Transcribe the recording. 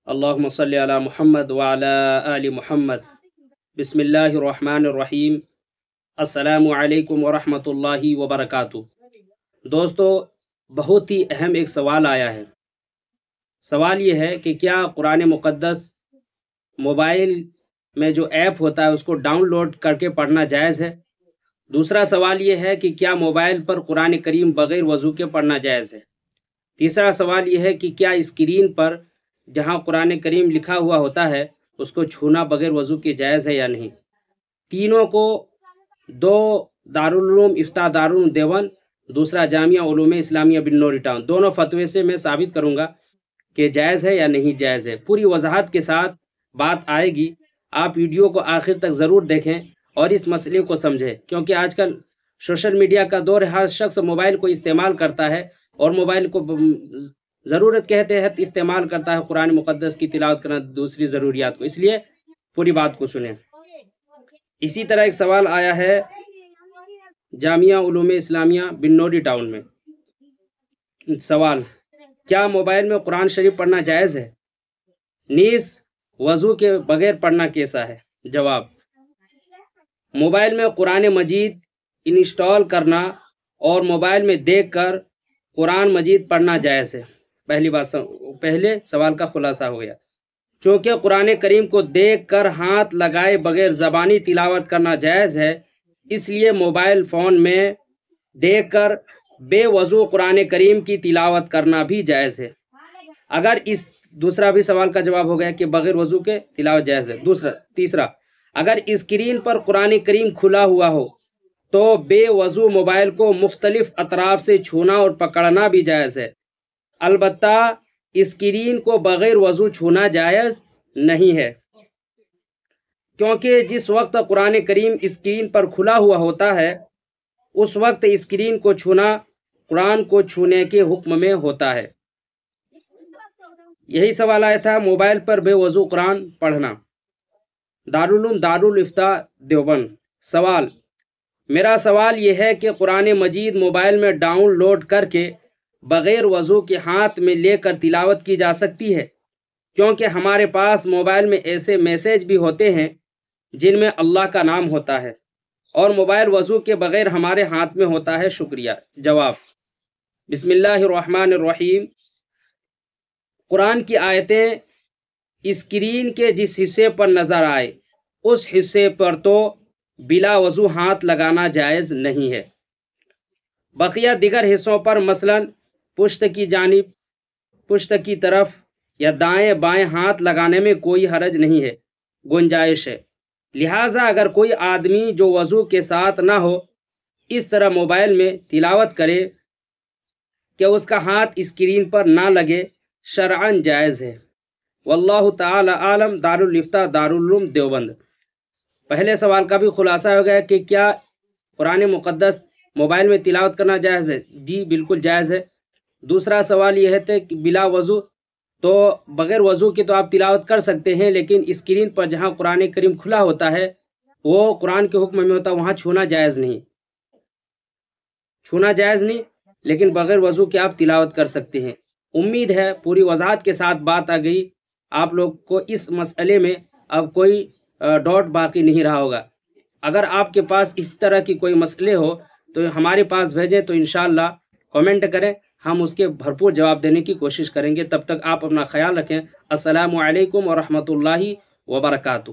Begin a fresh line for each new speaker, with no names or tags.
اللہم صلی علی محمد وعلی آل محمد۔ بسم اللہ الرحمن الرحیم۔ السلام علیکم ورحمۃ اللہ وبرکاتہ۔ دوستو، بہت ہی اہم ایک سوال آیا ہے۔ سوال یہ ہے کہ کیا قرآن مقدس موبائل میں جو ایپ ہوتا ہے اس کو ڈاؤن لوڈ کر کے پڑھنا جائز ہے؟ دوسرا سوال یہ ہے کہ کیا موبائل پر قرآن کریم بغیر وضو کے پڑھنا جائز ہے؟ تیسرا سوال یہ ہے کہ کیا اسکرین پر جہاں قرآن کریم لکھا ہوا ہوتا ہے اس کو چھونا بغیر وضو کے جائز ہے یا نہیں؟ تینوں کو دو دارالعلوم افتاء دارالعلوم دیوبند، دوسرا جامعہ علوم اسلامیہ بنوری ٹاؤن، دونوں فتوے سے میں ثابت کروں گا کہ جائز ہے یا نہیں جائز ہے۔ پوری وضاحت کے ساتھ بات آئے گی، آپ ویڈیو کو آخر تک ضرور دیکھیں اور اس مسئلے کو سمجھیں، کیونکہ آج کل سوشل میڈیا کا دور ہے، ہر شخص موبائل کو استعمال کرتا ہے اور موبائل کو ضرورت کے تحت استعمال کرتا ہے، قرآن مقدس کی تلاوت کرنا، دوسری ضروریات کو، اس لیے پوری بات کو سنیں۔ اسی طرح ایک سوال آیا ہے جامعہ علوم اسلامیہ بنوری ٹاؤن میں۔ سوال: کیا موبائل میں قرآن شریف پڑھنا جائز ہے؟ نیز وضو کے بغیر پڑھنا کیسا ہے؟ جواب: موبائل میں قرآن مجید انسٹال کرنا اور موبائل میں دیکھ کر قرآن مجید پڑھنا جائز ہے۔ پہلے سوال کا خلاصہ ہو گیا۔ چونکہ قرآن کریم کو دیکھ کر ہاتھ لگائے بغیر زبانی تلاوت کرنا جائز ہے، اس لیے موبائل فون میں دیکھ کر بے وضو قرآن کریم کی تلاوت کرنا بھی جائز ہے۔ دوسرا بھی سوال کا جواب ہو گیا کہ بغیر وضو کے تلاوت جائز ہے۔ تیسرا، اگر اسکرین پر قرآن کریم کھلا ہوا ہو تو بے وضو موبائل کو مختلف اطراف سے چھونا اور پکڑنا بھی جائز ہے، البتہ اسکرین کو بغیر وضو چھونا جائز نہیں ہے، کیونکہ جس وقت قرآن کریم اسکرین پر کھلا ہوا ہوتا ہے اس وقت اسکرین کو چھونا قرآن کو چھونے کے حکم میں ہوتا ہے۔ یہی سوال آیا تھا موبائل پر بے وضو قرآن پڑھنا۔ دارالعلوم دارالافتاء دیوبند۔ سوال: میرا سوال یہ ہے کہ قرآن مجید موبائل میں ڈاؤن لوڈ کر کے بغیر وضو کے ہاتھ میں لے کر تلاوت کی جا سکتی ہے؟ کیونکہ ہمارے پاس موبائل میں ایسے میسیج بھی ہوتے ہیں جن میں اللہ کا نام ہوتا ہے اور موبائل وضو کے بغیر ہمارے ہاتھ میں ہوتا ہے۔ شکریہ۔ جواب: بسم اللہ الرحمن الرحیم۔ قرآن کی آیتیں اسکرین کے جس حصے پر نظر آئے اس حصے پر تو بلا وضو ہاتھ لگانا جائز نہیں ہے، بقیہ دیگر حصوں پر مثلاً پشت کی جانب، پشت کی طرف یا دائیں بائیں ہاتھ لگانے میں کوئی حرج نہیں ہے، گنجائش ہے۔ لہٰذا اگر کوئی آدمی جو وضو کے ساتھ نہ ہو اس طرح موبائل میں تلاوت کرے کہ اس کا ہاتھ اسکرین پر نہ لگے، شرعاً جائز ہے۔ واللہ تعالی عالم۔ دارالافتاء دارالعلوم دیوبند۔ پہلے سوال کا بھی خلاصہ ہو گیا کہ کیا قرآن مقدس موبائل میں تلاوت کرنا جائز ہے؟ جی بالکل جائز ہے۔ دوسرا سوال یہ ہے کہ بلا وضو، تو بغیر وضو کے تو آپ تلاوت کر سکتے ہیں، لیکن اسکرین پر جہاں قرآن کریم کھلا ہوتا ہے وہ قرآن کے حکم میں ہوتا ہے، وہاں چھونا جائز نہیں، لیکن بغیر وضو کے آپ تلاوت کر سکتے ہیں۔ امید ہے پوری وضاحت کے ساتھ بات آ گئی، آپ لوگ کو اس مسئلے میں اب کوئی ڈاؤٹ باقی نہیں رہا ہوگا۔ اگر آپ کے پاس اس طرح کی کوئی مسئلے ہو تو ہمارے پاس بھیجیں، تو انشاءاللہ کمنٹ کریں، ہم اس کے بھرپور جواب دینے کی کوشش کریں گے۔ تب تک آپ اپنا خیال رکھیں۔ السلام علیکم ورحمۃ اللہ وبرکاتہ۔